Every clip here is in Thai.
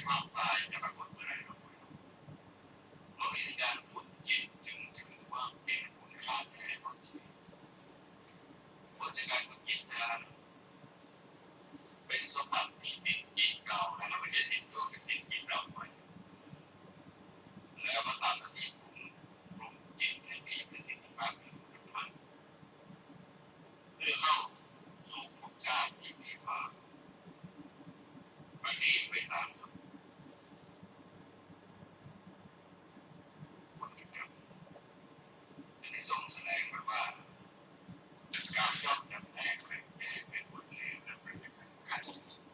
ความตายจะปรากฏเมื่อไรเราเรามีการฝึกจิตจึงถือว่าเป็นคุณค่าแท้ของชีวิตผลจากการฝึกจิตนั้นเป็นสมบัติที่ติดจิตเราและไม่ใช่ติดตัวเป็นติดจิตเราไปแล้วก็ตามหน้าที่ปรุงจิตให้มีประสิทธิภาพที่สำคัญเพื่อเข้าสู่ภพชาติที่มีความประณีตไปตามคุณธรรมที่ได้ทรงแสดงไว้ว่าการย่อมจำแนกแบ่งแยกเป็นบทเรียนและเป็นสำคัญ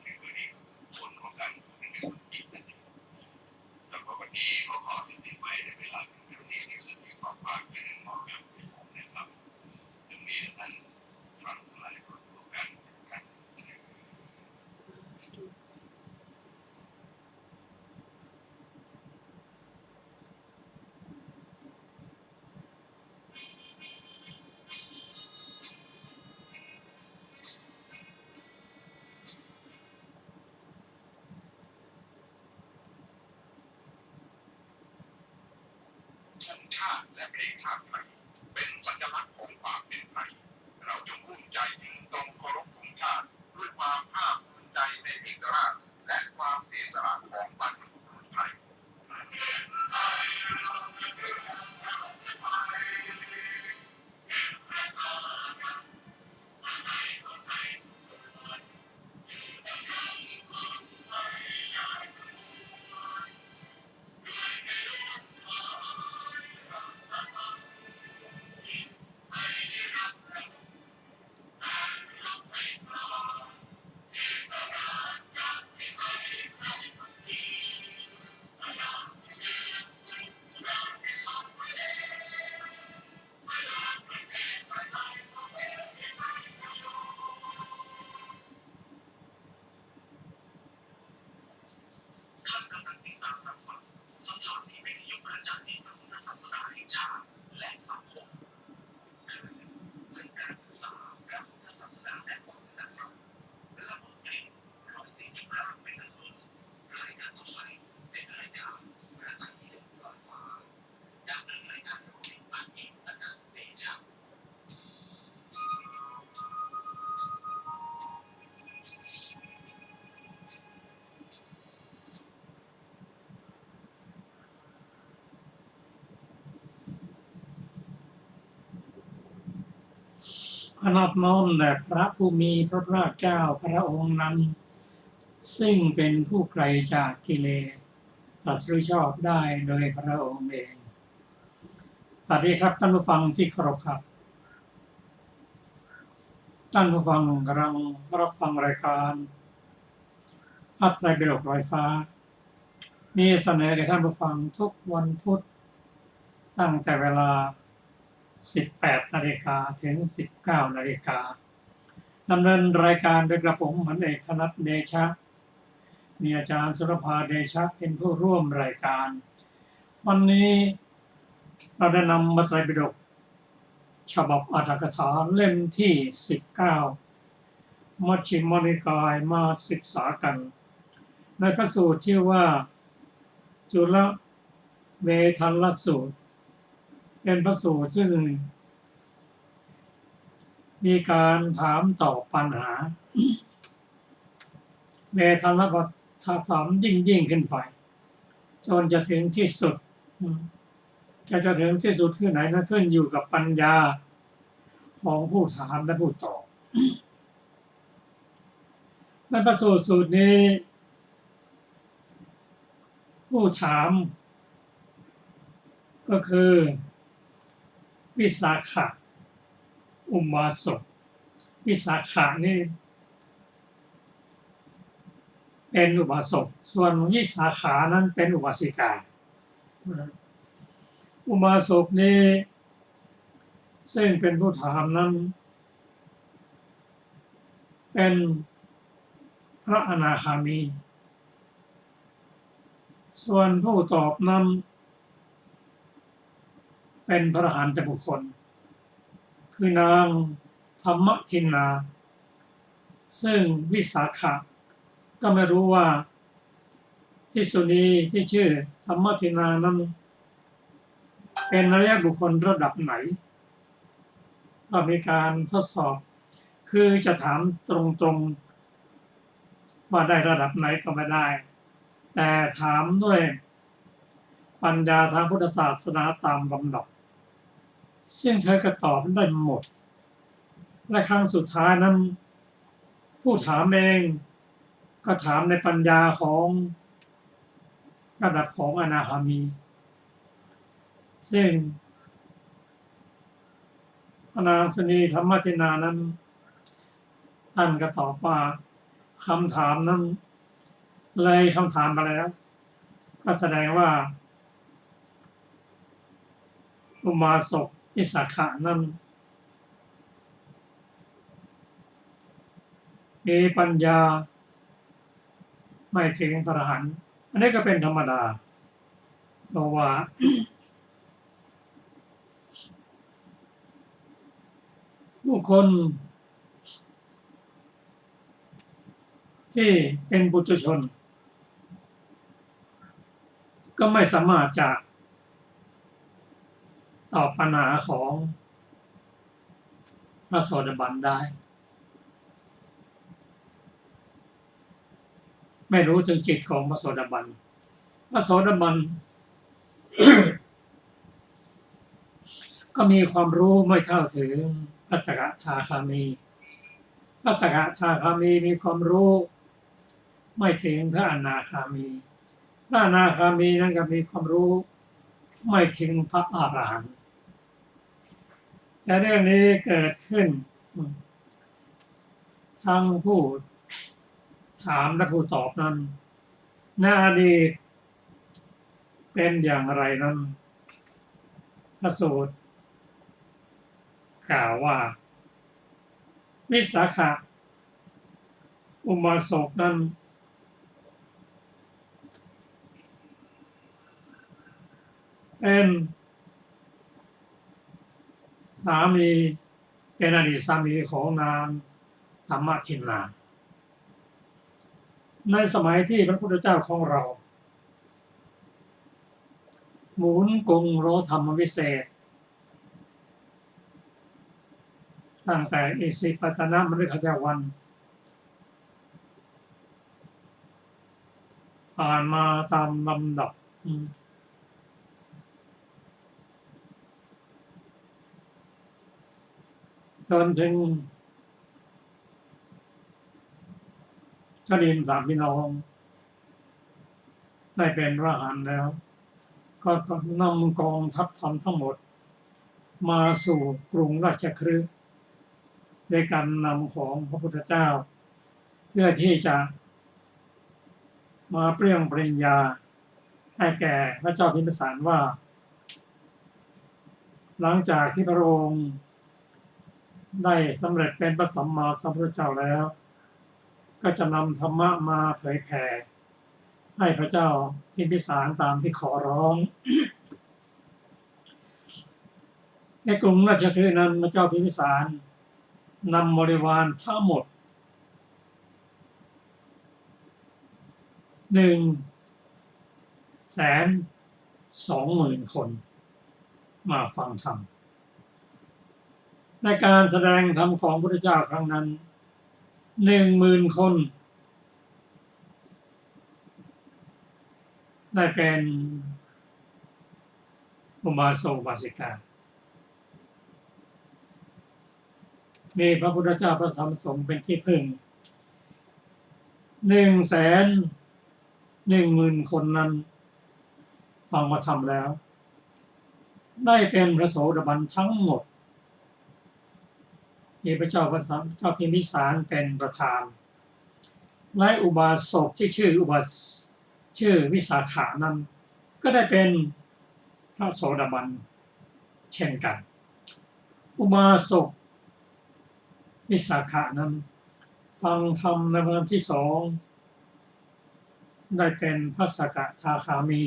คือเรื่องผลของการฝึกในฝึกจิตนั่นเองสำหรับวันนี้ก็ขอที่ติดไว้ในเวลาเท่านี้ในส่วนที่ขอฝากเป็นเหมาะกับผมนะครับจึงมีท่านฟังทั้งหลายก็รู้กันกันธงชาติและเพลงชาติไทยเป็นสัญลักษณ์ของความเป็นไทยเราจงภูมิใจยืนตรงเคารพธงชาติด้วยความภาคภูมิใจในเอกราชและความเสียสละของบรรพบุรุษไทยท่านกำลังติดตามรับฟังสถานีวิทยุกระจายเสียงพระพุทธศาสนาแห่งชาติและสังคมคือเพื่อการศึกษาพระพุทธศาสนาและวัฒนธรรมระบบเพลง145เมกะเฮิรตซ์รายการต่อไปเป็นรายการพระอาทิตย์ลอยฟ้าดำเนินรายการโดยอาจารย์อนันต์เดชะขนอบน้อมแด่พระผู้มีพระภาคเจ้าพระองค์นั้นซึ่งเป็นผู้ไกลจากกิเลสตรัสรู้ชอบได้โดยพระองค์เองสวัสดีครับท่านผู้ฟังที่เคารพครับท่านผู้ฟังกำลังรับฟังรายการพระไตรปิฎกลอยฟ้ามีเสนอแก่ท่านผู้ฟังทุกวันพุธตั้งแต่เวลา18 นาฬิกาถึง 19 นาฬิกาดำเนินรายการโดยกระผมพันเอกธนัทเดชะมีอาจารย์สุรภาเดชะเป็นผู้ร่วมรายการวันนี้เราได้นำพระไตรปิฎกฉบับอรรถกถาเล่มที่19มัชฌิมนิกายมาศึกษากันในพระสูตรชื่อว่าจุลเวทัลลสูตรเป็นพระสูตรซึ่งมีการถามตอบปัญหาเวทัลลก็ถามยิ่งขึ้นไปจนจะถึงที่สุดจะถึงที่สุดคือไหนนั้นขึ้นอยู่กับปัญญาของผู้ถามและผู้ตอบในพระสูตรนี้ผู้ถามก็คือวิสาขะอุบาสกวิสาขะนี่เป็นอุบาสกส่วนวิสาขานั้นเป็นอุบาสิกาอุบาสกนี้ซึ่งเป็นผู้ถามนั้นเป็นพระอนาคามีส่วนผู้ตอบนั้นเป็นพระอรหันตบุคคลคือนางธรรมทินนาซึ่งวิสาขะก็ไม่รู้ว่า ภิกษุณีที่ชื่อธรรมทินานั้นเป็นอริยบุคคลระดับไหนก็มีการทดสอบคือจะถามตรงๆว่าได้ระดับไหนก็ไม่ได้แต่ถามด้วยปัญญาทางพุทธศาสนาตามลำดับซึ่งเธอก็ตอบได้หมดและครั้งสุดท้ายนั้นผู้ถามเองก็ถามในปัญญาของระดับของอนาคามีซึ่งพระนางสุนีธรรมทินานั้นท่านก็ตอบว่าคำถามนั้นเลยคำถามไปแล้วก็แสดงว่าอุบาสกอิสขะนั้นมีปัญญาไม่ถึงพระอรหันต์อันนี้ก็เป็นธรรมดาเพราะว่าบุคคลที่เป็นปุถุชนก็ไม่สามารถจะตอบปัญหาของพระโสดาบันได้ไม่รู้ถึงจิตของพระโสดาบันพระโสดาบัน ก็มีความรู้ไม่เท่าถึงพระสกทาคามีพระสกทาคามีมีความรู้ไม่ถึงพระอนาคามีพระอนาคามีนั้นก็มีความรู้ไม่ถึงพระอรหันต์แต่เรื่องนี้เกิดขึ้นทั้งผู้ถามและผู้ตอบนั้นในอดีตเป็นอย่างไรนั้นพระสูตรกล่าวว่าวิสาขะอุบาสกนั้นเป็นสามีเป็นอดีตสามีของนางธรรมทินาในสมัยที่พระพุทธเจ้าของเราหมุนกงโรธรรมวิเศษตั้งแต่อิสิปตนมฤคทายวันผ่านมาตามลำดับจนถึงชดินสามพี่น้องได้เป็นพระอรหันต์แล้วก็นำกองทัพธรรมทั้งหมดมาสู่กรุงราชคฤห์ในการนำของพระพุทธเจ้าเพื่อที่จะมาเปรี้ยงปริญญาให้แก่พระเจ้าพิมพิสารว่าหลังจากที่พระองค์ได้สำเร็จเป็นพระสัมมาสัมพุทธเจ้าแล้วก็จะนำธรรมะมาเผยแผ่ให้พระเจ้าพิมพิสารตามที่ขอร้องในกรุงราชคฤห์นั้นพระเจ้าพิมพิสารนำบริวารทั้งหมด120,000 คนมาฟังธรรมในการแสดงธรรมของพระพุทธเจ้าครั้งนั้น10,000 คนได้เป็นอุบาสกอุบาสิกามีพระพุทธเจ้าพระธรรมสงฆ์เป็นที่พึ่ง110,000 คนนั้นฟังมาทำแล้วได้เป็นพระโสดาบันทั้งหมดมีพระเจ้าพิมพิสารเป็นประธานและอุบาสกที่ชื่อวิสาขานั้นก็ได้เป็นพระโสดาบันเช่นกันอุบาสกวิสาขานั้นฟังธรรมในวันที่2ได้เป็นพระสกทาคามี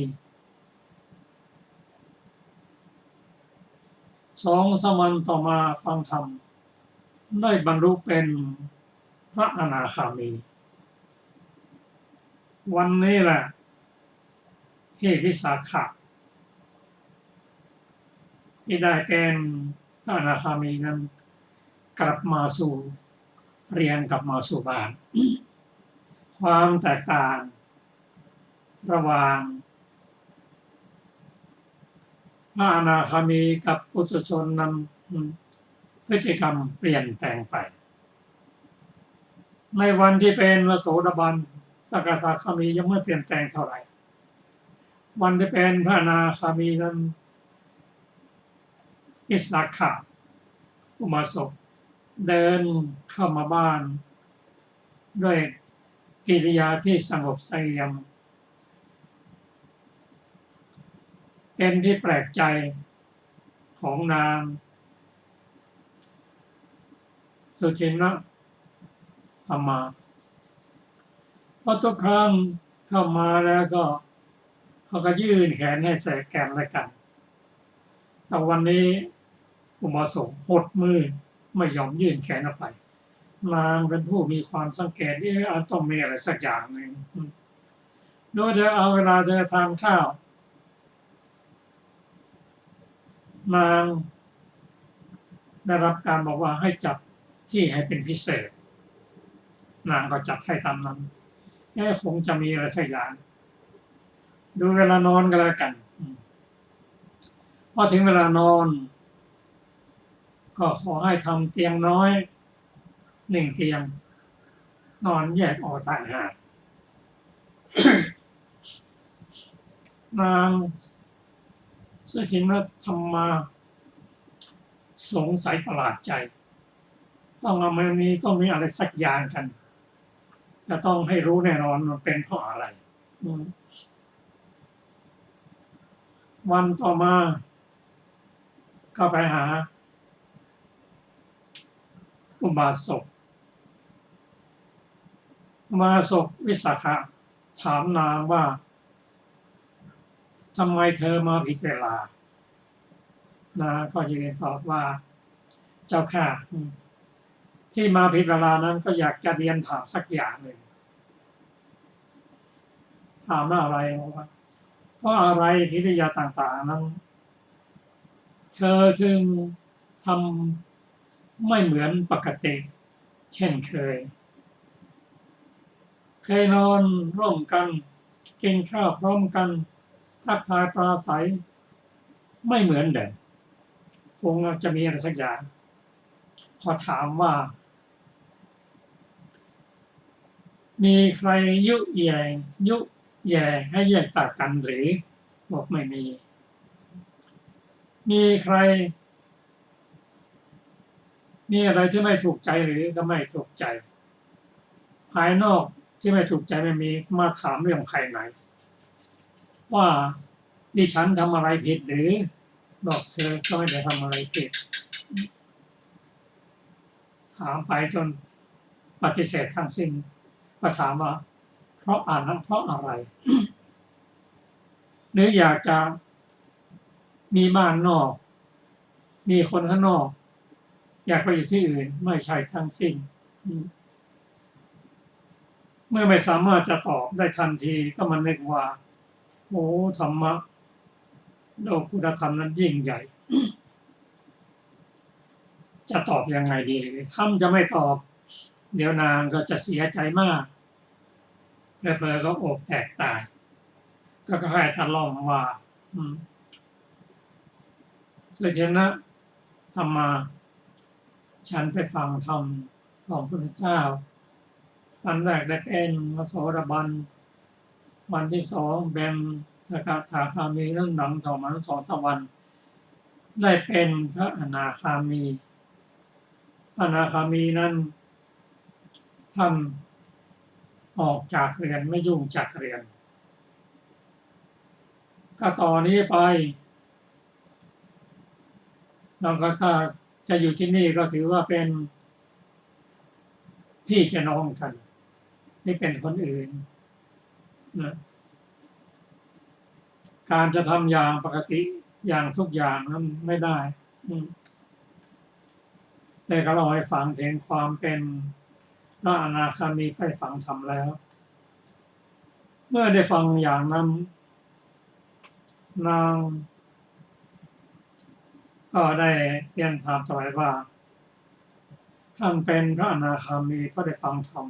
2-3 วันต่อมาฟังธรรมได้บรรลุเป็นพระอนาคามีวันนี้แหละ ที่วิสาขะที่ได้เป็นพระอนาคามีนั้นกลับมาสู่เรียนกลับมาสู่บ้าน ความแตกต่างระหว่างพระอนาคามีกับปุถุชนนั้นพฤติกรรมเปลี่ยนแปลงไปในวันที่เป็นพระโสดาบันสกทาคามียังไม่เปลี่ยนแปลงเท่าไหร่วันที่เป็นพระอนาคามีนั้นวิสาขะอุบาสกเดินเข้ามาบ้านด้วยกิริยาที่สงบเสงี่ยมเป็นที่แปลกใจของนางสุทินะธรรมาเพราะทุกครั้งเข้ามาแล้วก็เขาก็ยื่นแขนให้แสแกนและกันแต่วันนี้อุบาสกหดมือไม่ยอมยื่นแขนออกไปนางเป็นผู้มีความสังเกตที่ต้องมีอะไรสักอย่างหนึ่งโดยจะเอาเวลาจะทานข้าวนางได้รับการบอกว่าให้จัดที่ให้เป็นพิเศษนางก็จัดให้ตามนั้นคงจะมีอะไรสักอย่างดูเวลานอนก็แล้วกันพอถึงเวลานอนก็ขอให้ทำเตียงน้อย1เตียงนอนแยกออกต่างหาก นางสุทินะธรรมาสงสัยประหลาดใจต้องมีอะไรสักอย่างกันจะต้องให้รู้แน่นอนมันเป็นเพราะอะไรวันต่อมาก็ไปหาอุบาสกวิสาขะถามนางว่าทำไมเธอมาผิดเวลานางก็ยืนตอบว่าเจ้าค่ะที่มาผิดเวลานั้นก็อยากจะเรียนถามสักอย่างหนึ่งถามว่าอะไรว่าเพราะอะไรกิริยาต่างๆนั้นเธอถึงทำไม่เหมือนปกติเช่นเคยนอนร่วมกันกินข้าวพร้อมกันทักทายปราศัยไม่เหมือนเดิมคงจะมีอะไรสักอย่างพอถามว่ามีใครยุแย่ให้แยกจากกันหรือบอกไม่มีใครมีอะไรที่ไม่ถูกใจหรือก็ไม่ถูกใจภายนอกที่ไม่ถูกใจไม่มีมาถามเรื่องภายในว่าดิฉันทำอะไรผิดหรือบอกเธอก็ไม่ได้ทำอะไรผิดถามไปจนปฏิเสธทั้งสิ้นก็ถามว่าเพราะอะไร หรืออยากจะมีบ้านนอกมีคนข้างนอกอยากไปอยู่ที่อื่นไม่ใช่ทั้งสิ้นเมื่อไม่สามารถจะตอบได้ทันทีก็มันนึกว่าโอ้ธรรมะโลกพุทธธรรมนั้นยิ่งใหญ่ จะตอบยังไงดีถ้าจะไม่ตอบเดี๋ยวนางก็จะเสียใจมากเพอก็อกแตกตายก็ให้ท่านลองว่าสุทินะธรรมาฉันไปฟังธรรมของพระพุทธเจ้าวันแรกได้เป็นพระโสดาบันวันที่2เป็นสกทาคามีเรื่องดังต่อมา2-3 วันได้เป็นพระอนาคามีอนาคามีนั้นท่านออกจากเรียนไม่ยุ่งจากเรียนก็ต่อนนี้ไปเราก็ถ้าจะอยู่ที่นี่ก็ถือว่าเป็นพี่เป็นน้องกันนี่เป็นคนอื่นนะการจะทำอย่างปกติอย่างทุกอย่างนั้นไม่ได้แต่ก็เราให้ฟังถึงความเป็นพระอนาคามีใฝ่ฝังธรรมแล้วเมื่อได้ฟังอย่างนั้น นางก็ได้เรียนถามต่อไปว่าท่านเป็นพระอนาคามีก็ได้ฟังธรรม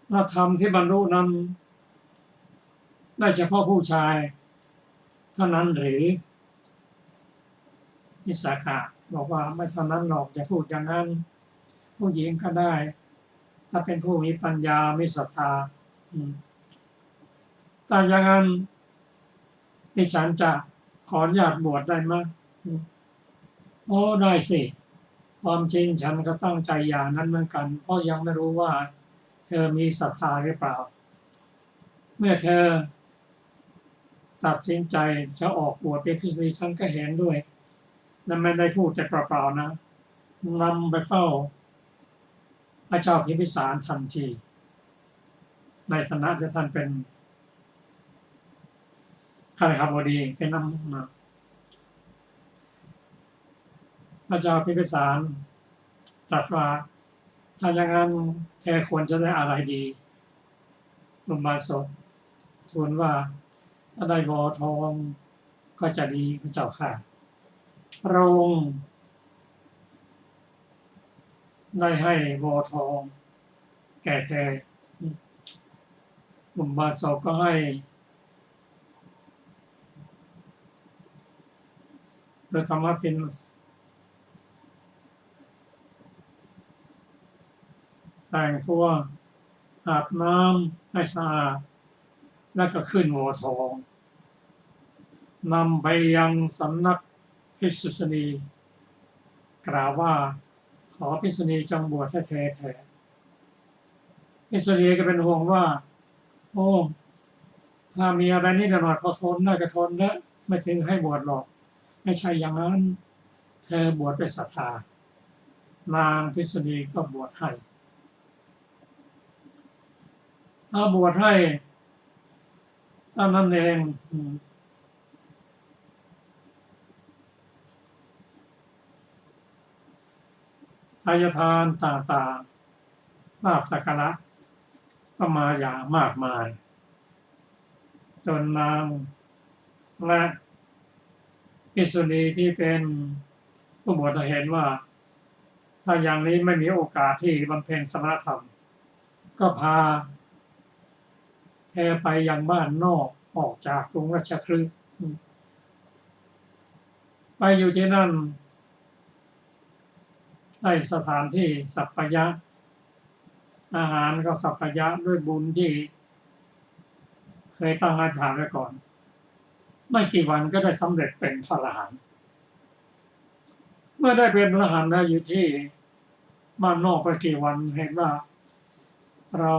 และธรรมที่บรรลุนั้นได้เฉพาะผู้ชายเท่านั้นหรือวิสาขะบอกว่าไม่เท่านั้นหรอกจะพูดอย่างนั้นผู้หญิงก็ได้ถ้าเป็นผู้มีปัญญามีศรัทธาแต่อย่างนั้นดิฉันจะขออนุญาตบวชได้ไหมโอ้ได้สิความจริงฉันก็ตั้งใจอย่างนั้นเหมือนกันเพราะยังไม่รู้ว่าเธอมีศรัทธาหรือเปล่าเมื่อเธอตัดสินใจจะออกบวชเป็นภิกษุณีฉันก็เห็นด้วยนั่นไม่ได้พูดแต่เปล่าๆนะนำไปเฝ้าพระเจ้าพิมพิสารทันทีในฐานะที่ท่านเป็นข้าราชบดีเป็นนำมาพระเจ้าพิมพิสารตรัสว่าถ้าอย่างนั้นเธอควรจะได้อะไรดีอุบาสกทูลว่าถ้าได้วอทองก็จะดีพระเจ้าค่ะพระองค์ได้ให้วอทองแก่เธออุบาสกก็ให้พระธรรมทินแต่งตัวอาบน้ำให้สะอาดแล้วก็ขึ้นวอทองนำไปยังสำนักภิกษุณีกล่าวว่าขอภิกษุณีจงบวชให้เธอเถิดภิกษุณีก็เป็นห่วงว่าโอ้ถ้ามีอะไรนิดหน่อยพอทนได้ก็ทนแล้วไม่ถึงให้บวชหรอกไม่ใช่อย่างนั้นเธอบวชด้วยศรัทธานางภิกษุณีก็บวชให้บวชให้ตอนนั้นเองทายทานต่างๆลาภสักการะก็มาอย่างมากมายจนนางและภิกษุณีที่เป็นผู้บวชเห็นว่าถ้าอย่างนี้ไม่มีโอกาสที่บำเพ็ญสมณธรรมก็พาเธอไปยังบ้านนอกออกจากกรุงราชคฤห์ไปอยู่ที่นั่นได้สถานที่สัปปายะอาหารก็สัปปายะด้วยบุญที่เคยตั้งอธิษฐานไว้ก่อนไม่กี่วันก็ได้สำเร็จเป็นพระอรหันต์เมื่อได้เป็นพระอรหันต์แล้วอยู่ที่บ้านนอกไปกี่วันเห็นว่าเรา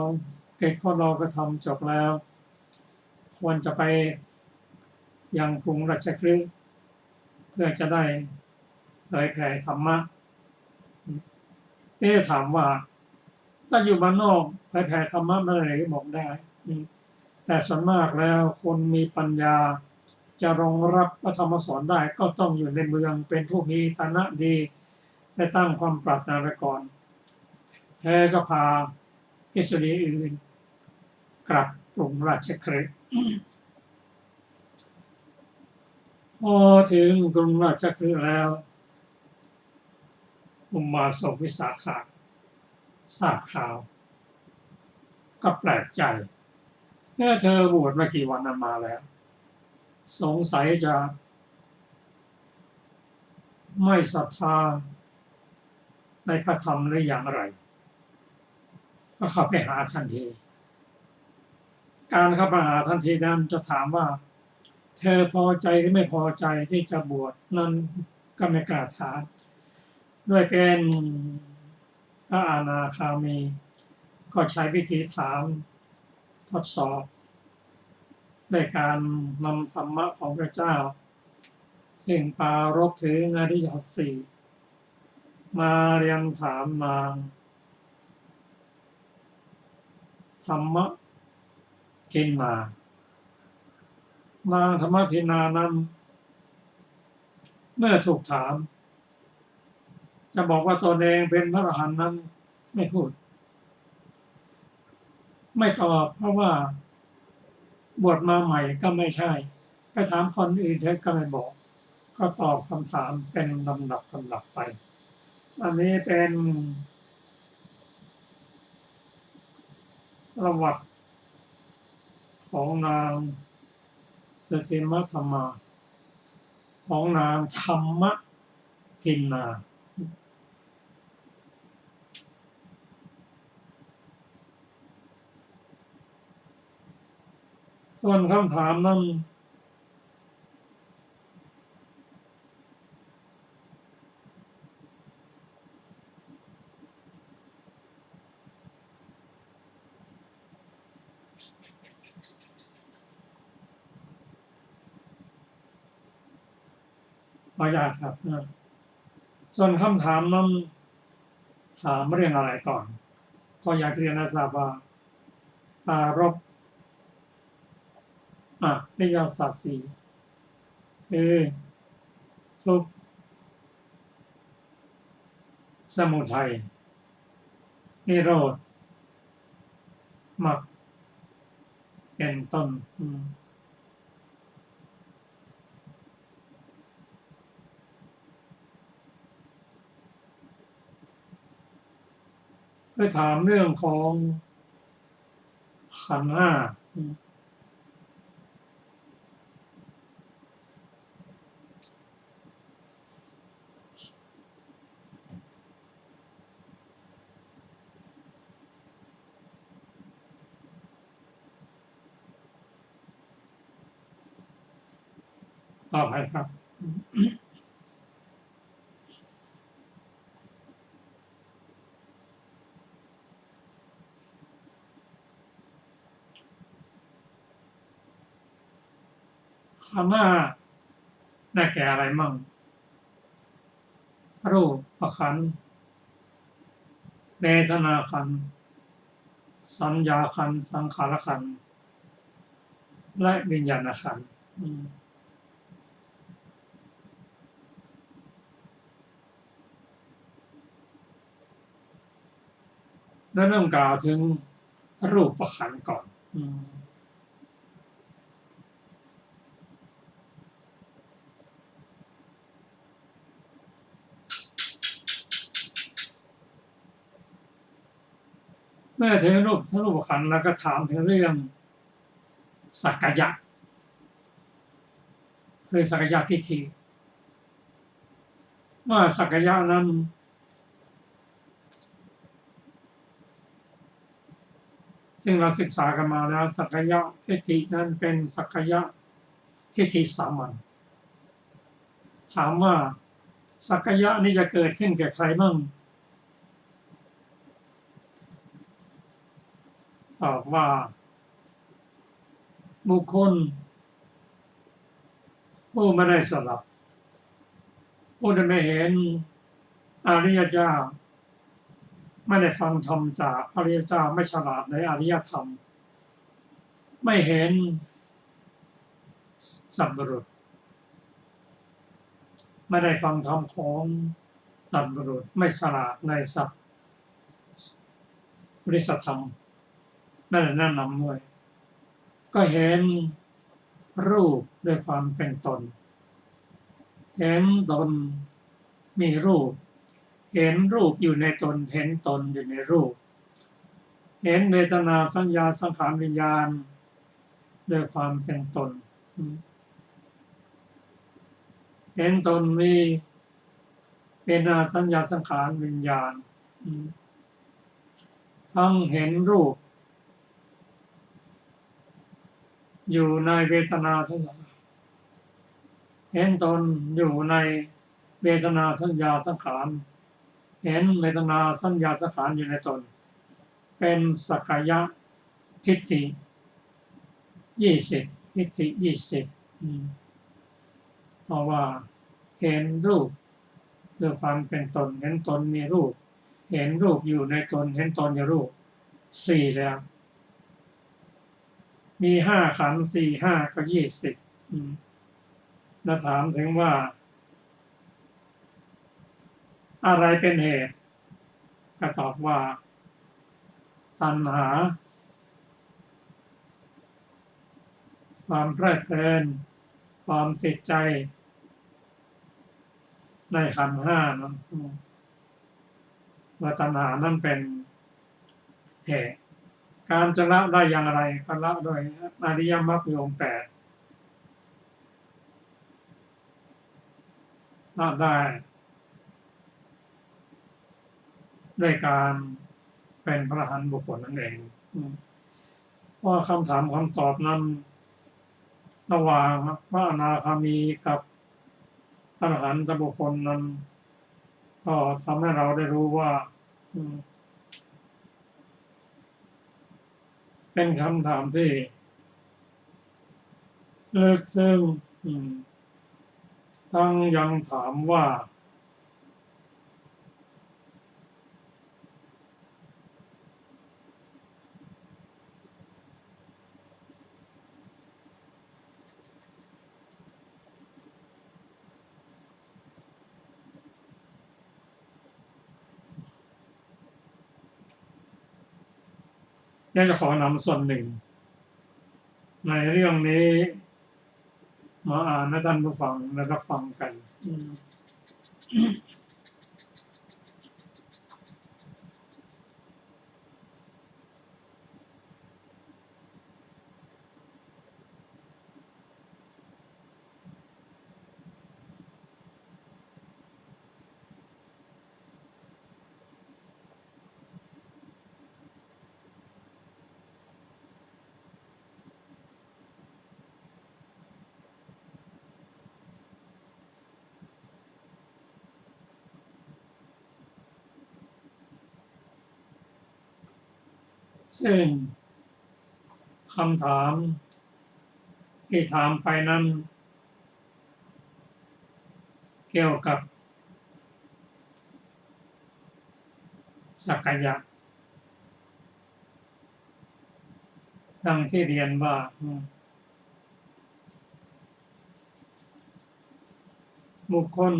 เกิดข้อเราก็ทำจบแล้วควรจะไปยังกรุงราชคฤห์เพื่อจะได้เผยแผ่ธรรมะถามว่าถ้าอยู่บ้านนอกเผยแผ่ธรรมะเมื่อไหร่บอกได้แต่ส่วนมากแล้วคนมีปัญญาจะรองรับพระธรรมสอนได้ก็ต้องอยู่ในเมืองเป็นผู้มีฐานะดีได้ตั้งความปรารถนาไว้ก่อนเธอก็พาภิกษุณีอื่นกลับกรุงราชคฤห์พอถึงกรุงราชคฤห์แล้วอุบาสกวิสาขะทราบข่าวก็แปลกใจเมื่อเธอบวชมากี่วันมาแล้วสงสัยจะไม่ศรัทธาในพระธรรมหรืออย่างไรก็เข้าไปหาทันทีการเข้าไปหาทันทีนั้นจะถามว่าเธอพอใจหรือไม่พอใจที่จะบวชนั้นก็ไม่กล้าถามด้วยเป็นพระอนาคามีก็ใช้วิธีถามทดสอบในการนำธรรมะของพระเจ้าซึ่งปรารภถึงอริยสัจสี่มาเรียนถามนางธรรมทินนางธรรมทินานั้นเมื่อถูกถามจะบอกว่าตนเองเป็นพระอรหันต์นั้นไม่พูดไม่ตอบเพราะว่าบวชมาใหม่ก็ไม่ใช่ ไปถามคนอื่นเธอก็ไม่บอกก็ตอบคำถามเป็นลำดับไปอันนี้เป็นประวัติของนางสติมัธรรมาของนางธรรมทินนาส่วนคำถามนั้นขออนุญาตครับส่วนคำถามนั้นถามเรื่องอะไรก่อนก็อยากเรียนให้ทราบว่าปรารภนิยสัตว์สี่คือทุกข์สมุทัยนิโรธมรรคเป็นต้นไปถามเรื่องของขันธ์ห้าต่อไปครับขันธ์ห้าได้แก่อะไรมั่งรูปขันธ์เวทนาขันธ์สัญญาขันธ์สังขารขันธ์และวิญญาณขันธ์แล้วเริ่มกล่าวถึงรูปขันธ์ก่อนเมื่อถึงรูปขันธ์แล้วก็ถามถึงเรื่องสักกายะคือสักกายะทิฏฐิว่าสักกายะนั้นซึ่งเราศึกษากันมาแล้วสักกายะทิฏฐินั้นเป็นสักกายะทิฏฐิสามัญถามว่าสักกายะนี้จะเกิดขึ้นแก่ใครบ้างตอบว่าบุคคลผู้ไม่ได้สดับผู้ที่ไม่เห็นอริยเจ้าไม่ได้ฟังธรรมจากอริยเจ้าไม่ฉลาดในอริยธรรมไม่เห็นสัพบุรุษไม่ได้ฟังธรรมของสัพบุรุษไม่ฉลาดในสัพปริสธรรมนั่นแหละแนะนำด้วยก็เห็นรูปด้วยความเป็นตนเห็นตนมีรูปเห็นรูปอยู่ในตนเห็นตนอยู่ในรูปเห็นเวทนาสัญญาสังขารวิญญาณด้วยความเป็นตนเห็นตนมีเวทนาสัญญาสังขารวิญญาณทั้งเห็นรูปอยู่ในเวทนาสัญญาเห็นตนอยู่ในเวทนาสัญญาสังขารเห็นเวทนาสัญญาสังขารอยู่ในตนเป็นสักกายะทิฏฐิ20ทิฏฐิ20เพราะว่าเห็นรูปด้วยความเป็นตนเห็นตนมีรูปเห็นรูปอยู่ในตนเห็นตนอยู่รูป4แล้วมี5ขันธ์4 5ก็20แล้วถามถึงว่าอะไรเป็นเหตุก็ตอบว่าตัณหาความเพลิดเพลิน ความติดใจในขันธ์ห้านั้นว่าตัณหานั้นเป็นเหตุการจะละได้อย่างไรก็ละโดยอริยมรรคมีองค์ 8ละได้ด้วยการเป็นพระอรหันต์บุคคลนั่นเองว่าคำถามคำตอบนั้นระหว่างพระอนาคามีกับพระอรหันตบุคคลนั้นก็ทำให้เราได้รู้ว่าเป็นคำถามที่ลึกซึ้งทั้งยังถามว่าจะขอนำส่วนหนึ่งในเรื่องนี้มาอ่านให้ท่านผู้ฟังและรับฟังกันซึ่งคำถามที่ถามไปนั้นเกี่ยวกับสักกายะดังที่เรียนว่าบุคคล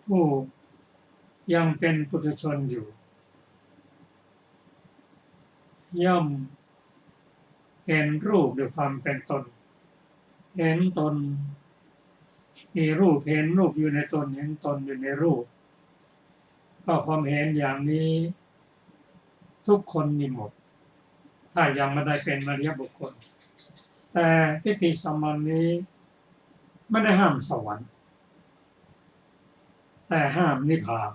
ผู้ยังเป็นปุถุชนอยู่ย่อมเห็นรูปด้วยความเป็นตนเห็นตนมีรูปเห็นรูปอยู่ในตนเห็นตนอยู่ในรูปก็ความเห็นอย่างนี้ทุกคนมีหมดถ้ายังไม่ได้เป็นอริยบุคคลแต่ทิฏฐิสัมมานี้ไม่ได้ห้ามสวรรค์แต่ห้ามนิพพาน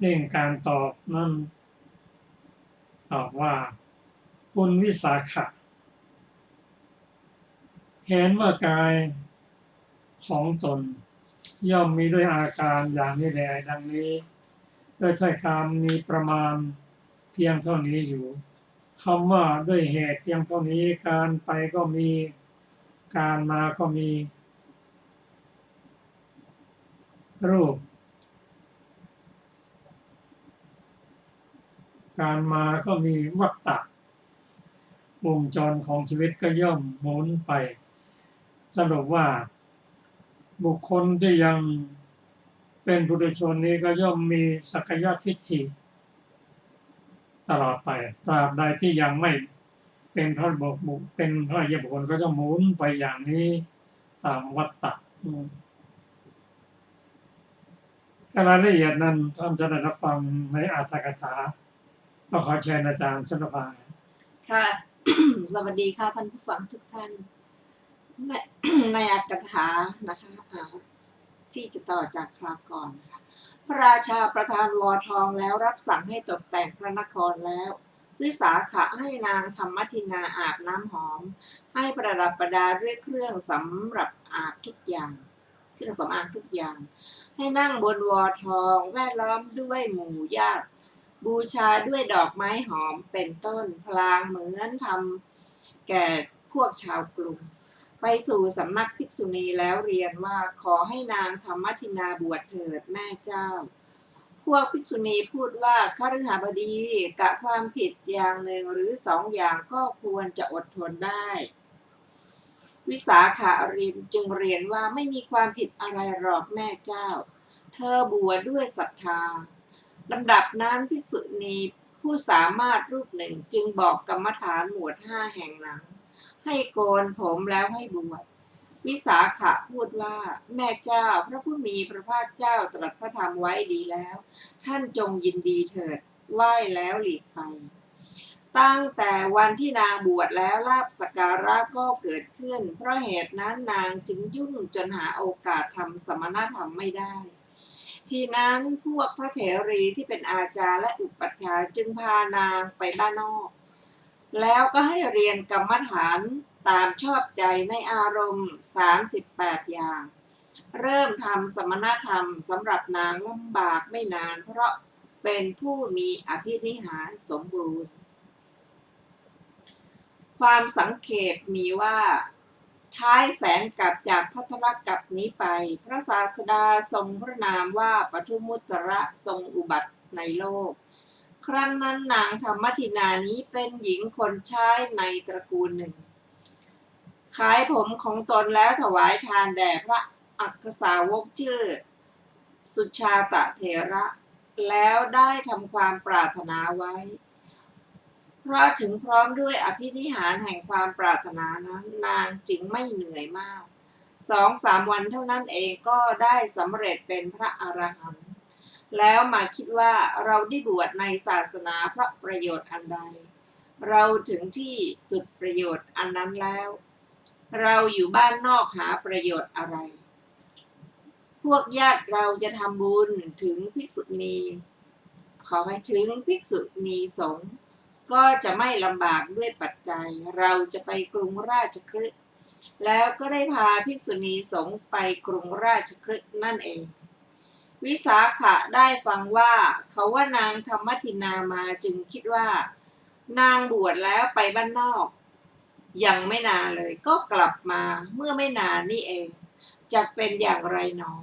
ซึ่งการตอบนั้นตอบว่าคุณวิสาขะเห็นว่ากายของตนย่อมมีด้วยอาการอย่างนี้แลดังนี้โดยถ้อยคำมีประมาณเพียงเท่านี้อยู่คำว่าด้วยเหตุเพียงเท่านี้การไปก็มีการมาก็มีรูปการมาก็มีวัฏฏะวงจรของชีวิตก็ย่อมหมุนไปสรุปว่าบุคคลที่ยังเป็นปุถุชนนี้ก็ย่อมมีสักกายทิฏฐิตลอดไปตราบใดที่ยังไม่เป็นพระบุคเป็นพระอริยบุคคลก็จะหมุนไปอย่างนี้ตามวัฏฏะรายละเอียดนั้นท่านจะได้รับฟังในอรรถกถาก็ขอเชิญอาจารย์ชนภาค่ะ สวัสดีค่ะท่านผู้ฟังทุกท่านในอรรถกถานะคะที่จะต่อจากคราวก่อนนะคะพระราชาประทานวอทองแล้วรับสั่งให้ตกแต่งพระนครแล้ววิสาขะให้นางธรรมทินาอาบน้ำหอมให้ประดับประดาด้วยเครื่องสำหรับอาบทุกอย่างเครื่องสำอางทุกอย่างให้นั่งบนวอทองแวดล้อมด้วยหมู่ญาติบูชาด้วยดอกไม้หอมเป็นต้นพลางเหมือนทำแก่พวกชาวกรุงไปสู่สำนักภิกษุณีแล้วเรียนว่าขอให้นางธรรมทินาบวชเถิดแม่เจ้าพวกภิกษุณีพูดว่าคฤหบดีกะความผิดอย่างหนึ่งหรือสองอย่างก็ควรจะอดทนได้วิสาขารินจึงเรียนว่าไม่มีความผิดอะไรหรอกแม่เจ้าเธอบวชด้วยศรัทธาลำดับนั้นภิกษุณีผู้สามารถรูปหนึ่งจึงบอกกรรมฐานหมวด5แห่งหนัง ให้โกนผมแล้วให้บวชวิสาขะพูดว่าแม่เจ้าพระผู้มีพระภาคเจ้าตรัสพระธรรมไว้ดีแล้วท่านจงยินดีเถิดไหว้แล้วหลีกไปตั้งแต่วันที่นางบวชแล้วลาภสักการะก็เกิดขึ้นเพราะเหตุนั้นนางจึงยุ่งจนหาโอกาสทำสมณธรรมไม่ได้ทีนั้นพวกพระเถรีที่เป็นอาจารย์และอุปัชฌาย์จึงพานางไปบ้านนอกแล้วก็ให้เรียนกรรมฐานตามชอบใจในอารมณ์38อย่างเริ่มทำสมณธรรมสำหรับนางลำบากไม่นานเพราะเป็นผู้มีอภินิหารสมบูรณ์ความสังเกตมีว่าท้ายแสนกลับจากพัทรกัปนี้ไปพระศาสดาทรงพระนามว่าปทุมุตระทรงอุบัติในโลกครั้งนั้นนางธรรมทินานี้เป็นหญิงคนใช้ในตระกูลหนึ่งขายผมของตนแล้วถวายทานแด่พระอักษาวกชื่อสุชาตเถระแล้วได้ทำความปรารถนาไว้เพราะถึงพร้อมด้วยอภินิหารแห่งความปรารถนานั้นนางจึงไม่เหนื่อยมาก2-3 วันเท่านั้นเองก็ได้สำเร็จเป็นพระอรหันต์แล้วมาคิดว่าเราได้บวชในศาสนาเพราะประโยชน์อันใดเราถึงที่สุดประโยชน์อันนั้นแล้วเราอยู่บ้านนอกหาประโยชน์อะไรพวกญาติเราจะทำบุญถึงภิกษุณีขอให้ถึงภิกษุณีสงฆ์ก็จะไม่ลำบากด้วยปัจจัยเราจะไปกรุงราชคฤห์แล้วก็ได้พาภิกษุณีสงฆ์ไปกรุงราชคฤห์นั่นเองวิสาขะได้ฟังว่าเขาว่านางธรรมทินามาจึงคิดว่านางบวชแล้วไปบ้านนอกยังไม่นานเลยก็กลับมาเมื่อไม่นานนี่เองจะเป็นอย่างไรหนอ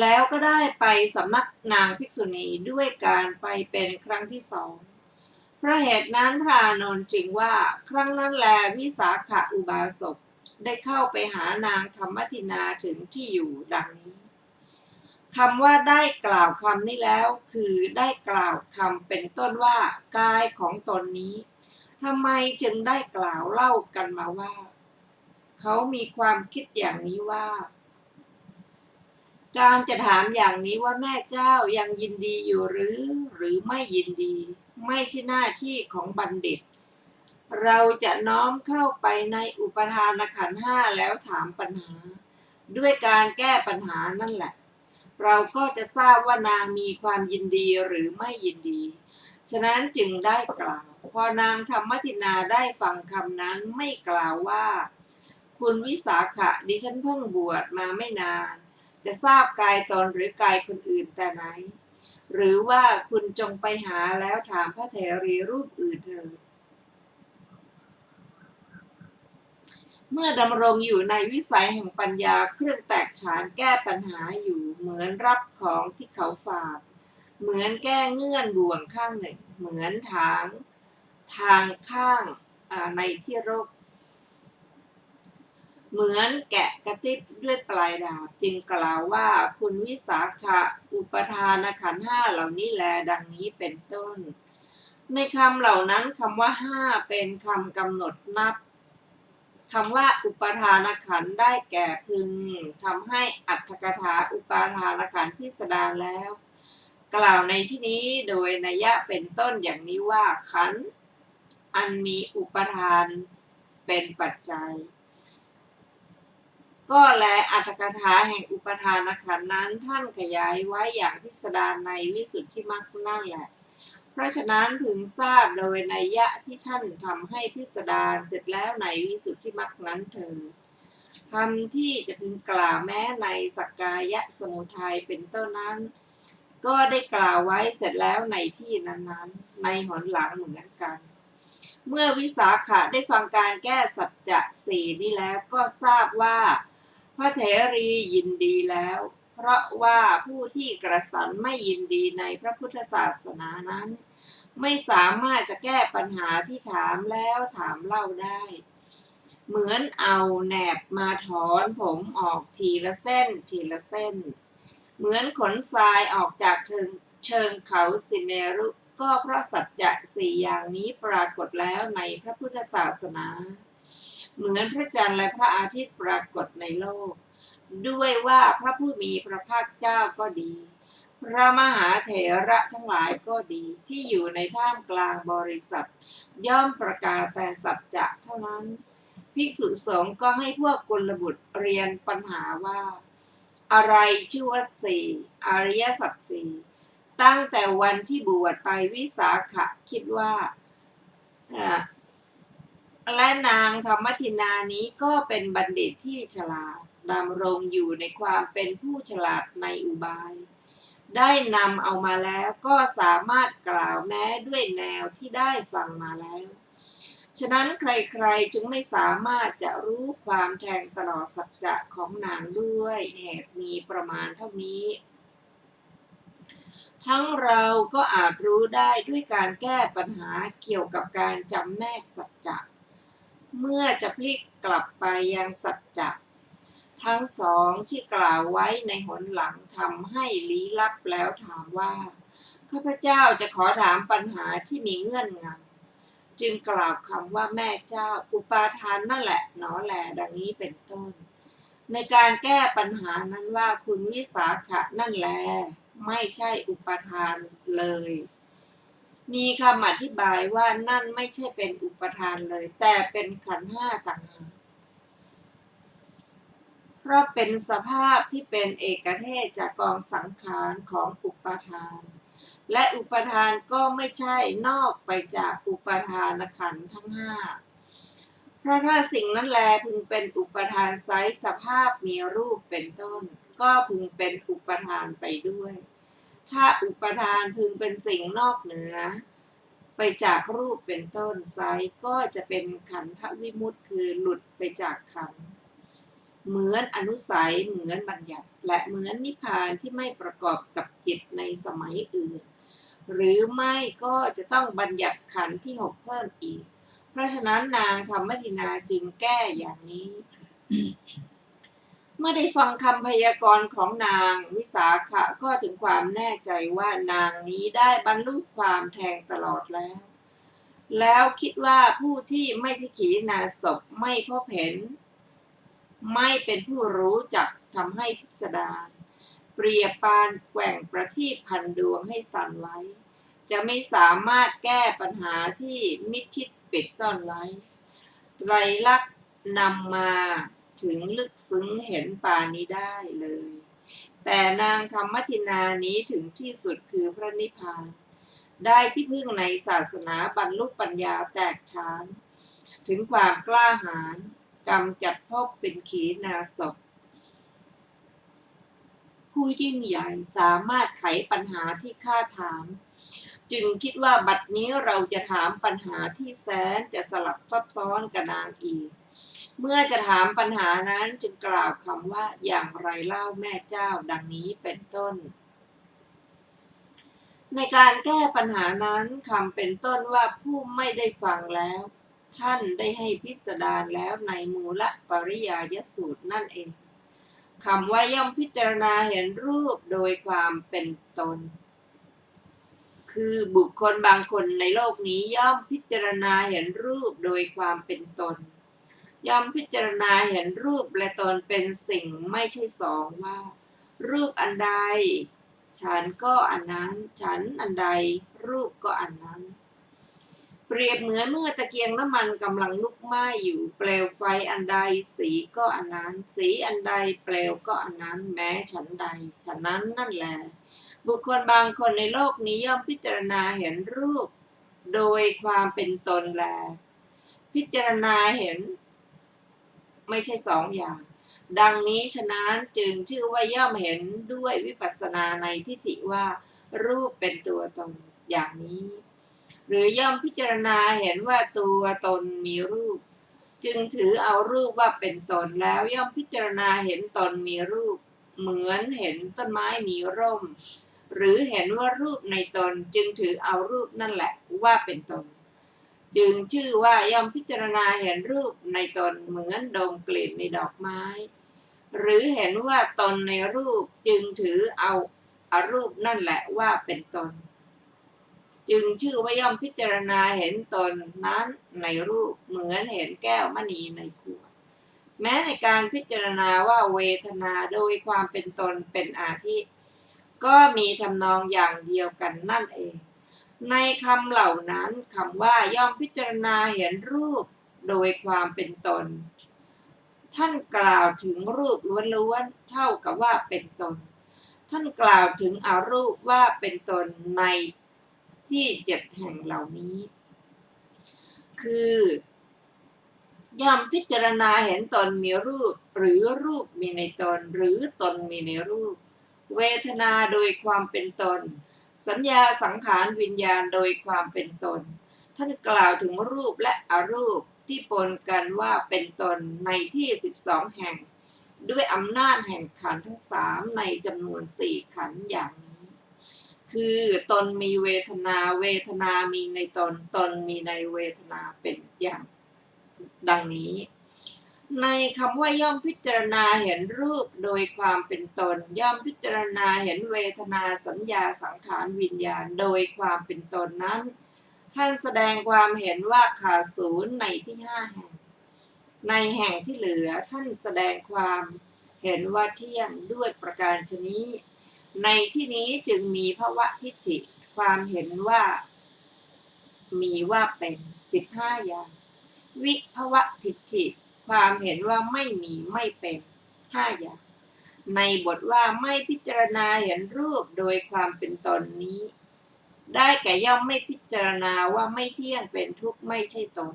แล้วก็ได้ไปสำนักนางภิกษุณีด้วยการไปเป็นครั้งที่2เพราะเหตุนั้นพระอานนท์จึงว่าครั้งนั้นแลวิสาขะอุบาสกได้เข้าไปหานางธรรมทินาถึงที่อยู่ดังนี้คำว่าได้กล่าวคำนี้แล้วคือได้กล่าวคำเป็นต้นว่ากายของตนนี้ทำไมจึงได้กล่าวเล่ากันมาว่าเขามีความคิดอย่างนี้ว่าการจะถามอย่างนี้ว่าแม่เจ้ายังยินดีอยู่หรือไม่ยินดีไม่ใช่หน้าที่ของบัณฑิตเราจะน้อมเข้าไปในอุปทานขันธ์5แล้วถามปัญหาด้วยการแก้ปัญหานั่นแหละเราก็จะทราบว่านางมีความยินดีหรือไม่ยินดีฉะนั้นจึงได้กล่าวพอนางธรรมทินาได้ฟังคำนั้นไม่กล่าวว่าคุณวิสาขะดิฉันเพิ่งบวชมาไม่นานจะทราบกายตนหรือกายคนอื่นแต่ไหนหรือว่าคุณจงไปหาแล้วถามพระเถรีรูปอื่นเถิดเมื่อดำรงอยู่ในวิสัยแห่งปัญญาเครื่องแตกฉานแก้ปัญหาอยู่เหมือนรับของที่เขาฝากเหมือนแก้เงื่อนบ่วงข้างหนึ่งเหมือนทางข้างในที่รกเหมือนแกะกระติบด้วยปลายดาบจึงกล่าวว่าคุณวิสาขะอุปทานขันธ์5เหล่านี้แลดังนี้เป็นต้นในคำเหล่านั้นคำว่า5เป็นคำกำหนดนับคำว่าอุปทานขันธ์ได้แก่พึงทำให้อรรถกถาอุปทานขันธ์พิสดารแล้วกล่าวในที่นี้โดยนัยยะเป็นต้นอย่างนี้ว่าขันธ์อันมีอุปทานเป็นปัจจัยก็แลอรรถกถาแห่งอุปทานขันธ์นั้นท่านขยายไว้อย่างพิสดารในวิสุทธิมรรคนั่นแหละเพราะฉะนั้นพึงทราบโดยนัยยะที่ท่านทำให้พิสดารเสร็จแล้วในวิสุทธิมรรคนั้นเถิดคำที่จะพึงกล่าวแม้ในสักกายสมุทัยเป็นต้นนั้นก็ได้กล่าวไว้เสร็จแล้วในที่นั้นๆในหนหลังเหมือนกันเมื่อวิสาขะได้ฟังการแก้สัจจะ4นี้แล้วก็ทราบว่าพระเถรียินดีแล้วเพราะว่าผู้ที่กระสันไม่ยินดีในพระพุทธศาสนานั้นไม่สามารถจะแก้ปัญหาที่ถามแล้วถามเล่าได้เหมือนเอาแหนบมาถอนผมออกทีละเส้นทีละเส้นเหมือนขนทรายออกจากเชิงเขาสิเนรุ ก็เพราะสัจจะสี่อย่างนี้ปรากฏแล้วในพระพุทธศาสนาเหมือนพระจันทร์และพระอาทิตย์ปรากฏในโลกด้วยว่าพระผู้มีพระภาคเจ้าก็ดีพระมหาเถระทั้งหลายก็ดีที่อยู่ในท่ามกลางบริษัทย่อมประกาศแต่สัจจะเท่านั้นภิกษุสงฆ์ก็ให้พวกกุลบุตรเรียนปัญหาว่าอะไรชื่อว่าสี่อริยสัจสี่ตั้งแต่วันที่บวชไปวิสาขะคิดว่าและนางธรรมทินานี้ก็เป็นบัณฑิตที่ฉลาดดำรงอยู่ในความเป็นผู้ฉลาดในอุบายได้นำเอามาแล้วก็สามารถกล่าวแม้ด้วยแนวที่ได้ฟังมาแล้วฉะนั้นใครๆจึงไม่สามารถจะรู้ความแทงตลอดสัจจะของนางด้วยเหตุมีประมาณเท่านี้ทั้งเราก็อาจรู้ได้ด้วยการแก้ปัญหาเกี่ยวกับการจำแนกสัจจะเมื่อจะพลิกกลับไปยังสัจจะทั้งสองที่กล่าวไว้ในหนหลังทำให้ลี้ลับแล้วถามว่าข้าพเจ้าจะขอถามปัญหาที่มีเงื่อนงำจึงกล่าวคำว่าแม่เจ้าอุปาทานนั่นแหละหนอแลดังนี้เป็นต้นในการแก้ปัญหานั้นว่าคุณวิสาขะนั่นแลไม่ใช่อุปาทานเลยมีคำอธิบายว่านั่นไม่ใช่เป็นอุปาทานเลยแต่เป็นขันธ์ห้าต่างหากเพราะเป็นสภาพที่เป็นเอกเทศจากกองสังขารของอุปาทานและอุปาทานก็ไม่ใช่นอกไปจากอุปาทานขันธ์ทั้งห้าเพราะถ้าสิ่งนั้นแลพึงเป็นอุปทานไซส์สภาพมีรูปเป็นต้นก็พึงเป็นอุปทานไปด้วยถ้าอุปทานพึงเป็นสิ่งนอกเหนือไปจากรูปเป็นต้นไซส์ก็จะเป็นขันธวิมุตติคือหลุดไปจากขันธ์เหมือนอนุสัยเหมือนบัญญัติและเหมือนนิพพานที่ไม่ประกอบกับจิตในสมัยอื่นหรือไม่ก็จะต้องบัญญัติขันธ์ที่หกเพิ่มอีกเพราะฉะนั้นนางธรรมทินาจึงแก้อย่างนี้ เมื่อได้ฟังคำพยากรณ์ของนางวิสาขะก็ถึงความแน่ใจว่านางนี้ได้บรรลุความแทงตลอดแล้วคิดว่าผู้ที่ไม่ใช่ขีณาสพไม่พบเห็นไม่เป็นผู้รู้จักทำให้พิสดารเปรียบปานแกว่งประทีปพันดวงให้สั่นไว้จะไม่สามารถแก้ปัญหาที่มิดชิดปิดซ่อนไว้ไตรลักษณ์นำมาถึงลึกซึ้งเห็นปานนี้ได้เลยแต่นางธรรมทินานี้ถึงที่สุดคือพระนิพพานได้ที่พึ่งในศาสนาบรรลุปัญญาแตกฉานถึงความกล้าหาญกำจัดภพเป็นขีณาสพผู้ยิ่งใหญ่สามารถไขปัญหาที่ข้าถามจึงคิดว่าบัดนี้เราจะถามปัญหาที่แสนจะสลับซับซ้อนกับนางอีกเมื่อจะถามปัญหานั้นจึงกล่าวคำว่าอย่างไรเล่าแม่เจ้าดังนี้เป็นต้นในการแก้ปัญหานั้นคำเป็นต้นว่าผู้ไม่ได้ฟังแล้วท่านได้ให้พิสดารแล้วในมูลปริยายสูตรนั่นเองคำว่าย่อมพิจารณาเห็นรูปโดยความเป็นตนคือบุคคลบางคนในโลกนี้ย่อมพิจารณาเห็นรูปโดยความเป็นตนย่อมพิจารณาเห็นรูปและตนเป็นสิ่งไม่ใช่สองว่ารูปอันใดฉันก็อันนั้นฉันอันใดรูปก็อันนั้นเปรียบเหมือนเมื่อตะเกียงน้ำมันกำลังลุกไหม้อยู่เปลวไฟอันใดสีก็อันนั้นสีอันใดเปลวก็อันนั้นแม้ฉันใดฉันนั้นนั่นแหละบุคคลบางคนในโลกนี้ย่อมพิจารณาเห็นรูปโดยความเป็นตนแลพิจารณาเห็นไม่ใช่สองอย่างดังนี้ฉะนั้นจึงชื่อว่าย่อมเห็นด้วยวิปัสสนาในทิฏฐิว่ารูปเป็นตัวตนอย่างนี้หรือย่อมพิจารณาเห็นว่าตัวตนมีรูปจึงถือเอารูปว่าเป็นตนแล้วย่อมพิจารณาเห็นตนมีรูปเหมือนเห็นต้นไม้มีร่มหรือเห็นว่ารูปในตนจึงถือเอารูปนั่นแหละว่าเป็นตนจึงชื่อว่าย่อมพิจารณาเห็นรูปในตนเหมือนดมกลิ่นในดอกไม้หรือเห็นว่าตนในรูปจึงถือเอาอารูปนั่นแหละว่าเป็นตน จึงชื่อว่าย่อมพิจารณาเห็นตนนั้นในรูปเหมือนเห็นแก้วมณีในขวดแม้ในการพิจารณาว่าเวทนาโดยความเป็นตนเป็นอาทิก็มีทำนองอย่างเดียวกันนั่นเองในคำเหล่านั้นคำว่าย่อมพิจารณาเห็นรูปโดยความเป็นตนท่านกล่าวถึงรูปล้วนๆเท่ากับว่าเป็นตนท่านกล่าวถึงอรูปว่าเป็นตนในที่7แห่งเหล่านี้คือย่อมพิจารณาเห็นตนมีรูปหรือรูปมีในตนหรือตนมีในรูปเวทนาโดยความเป็นตนสัญญาสังขารวิญญาณโดยความเป็นตนท่านกล่าวถึงรูปและอรูปที่ปนกันว่าเป็นตนในที่12แห่งด้วยอำนาจแห่งขันธ์ทั้ง3ในจำนวน4ขันธ์อย่างนี้คือตนมีเวทนาเวทนามีในตนตนมีในเวทนาเป็นอย่างดังนี้ในคำว่าย่อมพิจารณาเห็นรูปโดยความเป็นตนย่อมพิจารณาเห็นเวทนาสัญญาสังขารวิญญาณโดยความเป็นตนนั้นท่านแสดงความเห็นว่าขาดศูนย์ในที่5แห่งในแห่งที่เหลือท่านแสดงความเห็นว่าเที่ยงด้วยประการฉะนี้ในที่นี้จึงมีภวทิฏฐิความเห็นว่ามีว่าเป็น15อย่างวิภวทิฏฐิความเห็นว่าไม่มีไม่เป็น5อย่างในบทว่าไม่พิจารณาเห็นรูปโดยความเป็นตนนี้ได้แก่ย่อมไม่พิจารณาว่าไม่เที่ยงเป็นทุกข์ไม่ใช่ตน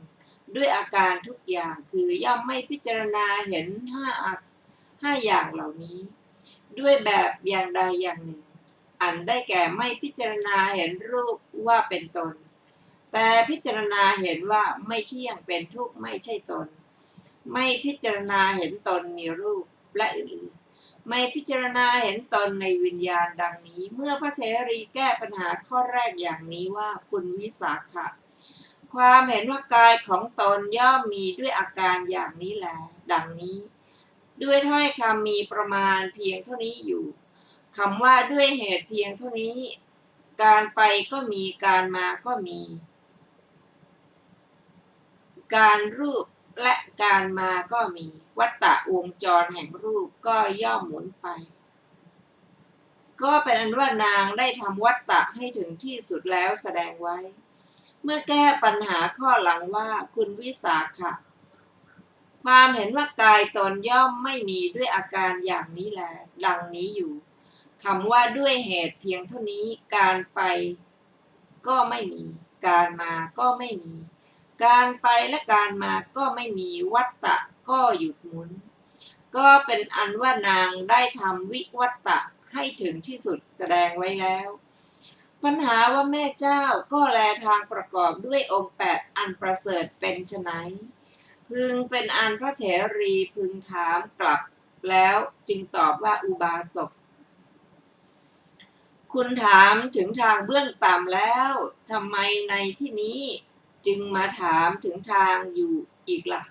ด้วยอาการทุกอย่างคือย่อมไม่พิจารณาเห็น5อย่างเหล่านี้ด้วยแบบอย่างใดอย่างหนึ่งอันได้แก่ไม่พิจารณาเห็นรูปว่าเป็นตนแต่พิจารณาเห็นว่าไม่เที่ยงเป็นทุกข์ไม่ใช่ตนไม่พิจารณาเห็นตนมีรูปและอื่นๆไม่พิจารณาเห็นตนในวิญญาณดังนี้เมื่อพระเถรีแก้ปัญหาข้อแรกอย่างนี้ว่าคุณวิสาขะความเห็นว่ากายของตนย่อมมีด้วยอาการอย่างนี้แหละดังนี้ด้วยถ้อยคำมีประมาณเพียงเท่านี้อยู่คำว่าด้วยเหตุเพียงเท่านี้การไปก็มีการมาก็มีการรูปและการมาก็มีวัฏฏะวงจรแห่งรูปก็ย่อมหมุนไปก็เป็นอันว่านางได้ทำวัฏฏะให้ถึงที่สุดแล้วแสดงไว้เมื่อแก้ปัญหาข้อหลังว่าคุณวิสาขะความเห็นว่ากายตนย่อมไม่มีด้วยอาการอย่างนี้แลดังนี้อยู่คำว่าด้วยเหตุเพียงเท่านี้การไปก็ไม่มีการมาก็ไม่มีการไปและการมาก็ไม่มีวัฏฏะก็หยุดหมุนก็เป็นอันว่านางได้ทำวิวัฏฏะให้ถึงที่สุดแสดงไว้แล้วปัญหาว่าแม่เจ้าก็แลทางประกอบด้วยองค์8อันประเสริฐเป็นไฉนพึงเป็นอันพระเถรีพึงถามกลับแล้วจึงตอบว่าอุบาสกคุณถามถึงทางเบื้องต่ำแล้วทำไมในที่นี้จึงมาถามถึงทางอยู่อีกล่ะ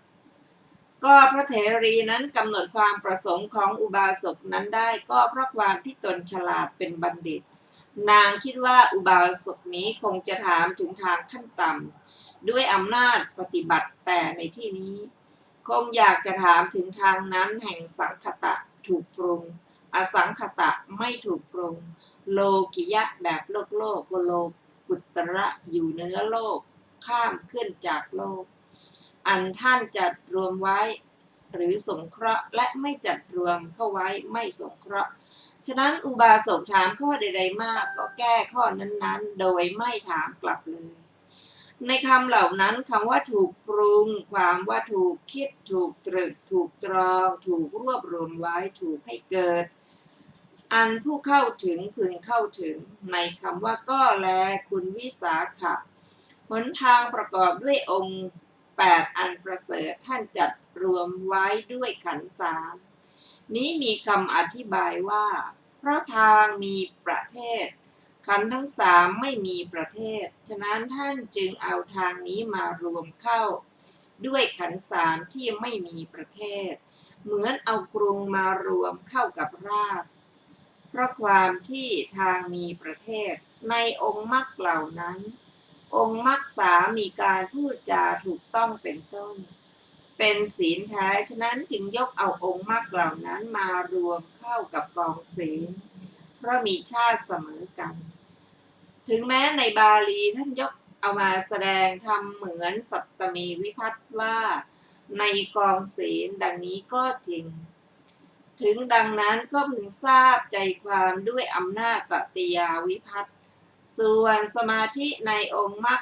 ก็พระเถรีนั้นกำหนดความประสงค์ของอุบาสกนั้นได้ก็เพราะความที่ตนฉลาดเป็นบัณฑิตนางคิดว่าอุบาสกนี้คงจะถามถึงทางขั้นต่ำด้วยอำนาจปฏิบัติแต่ในที่นี้คงอยากจะถามถึงทางนั้นแห่งสังคตะถูกปรุงอสังคตะไม่ถูกปรุงโลกิยะแบบโลกโลกุตระอยู่เหนือโลกข้ามขึ้นจากโลกอันท่านจัดรวมไว้หรือสงเคราะห์และไม่จัดรวมเข้าไว้ไม่สงเคราะห์ฉะนั้นอุบาสกถามข้อใดๆมากก็แก้ข้อนั้นๆโดยไม่ถามกลับเลยในคำเหล่านั้นคำว่าถูกปรุงความว่าถูกคิดถูกตรึกถูกตรองถูกรวบรวมไว้ถูกให้เกิดอันผู้เข้าถึงพึงเข้าถึงในคำว่าก็แลคุณวิสาขะหนทางประกอบด้วยองค์8อันประเสริฐท่านจัดรวมไว้ด้วยขันธ์3นี้มีคำอธิบายว่าเพราะทางมีประเทศขันธ์ทั้ง3ไม่มีประเทศฉะนั้นท่านจึงเอาทางนี้มารวมเข้าด้วยขันธ์3ที่ไม่มีประเทศเหมือนเอากรุงมารวมเข้ากับราษฎร์เพราะความที่ทางมีประเทศ ในองค์มรรคเหล่านั้นองค์มรรคสามมีการพูดจาถูกต้องเป็นต้นเป็นศีลแท้ฉะนั้นจึงยกเอาองค์มรรคเหล่านั้นมารวมเข้ากับกองศีลเพราะมีชาติเสมอกันถึงแม้ในบาลีท่านยกเอามาแสดงทำเหมือนสัตตมีวิภัตติว่าในกองศีลดังนี้ก็จริงถึงดังนั้นก็พึงทราบใจความด้วยอำนาจตติยาวิภัตติส่วนสมาธิในองค์มรรค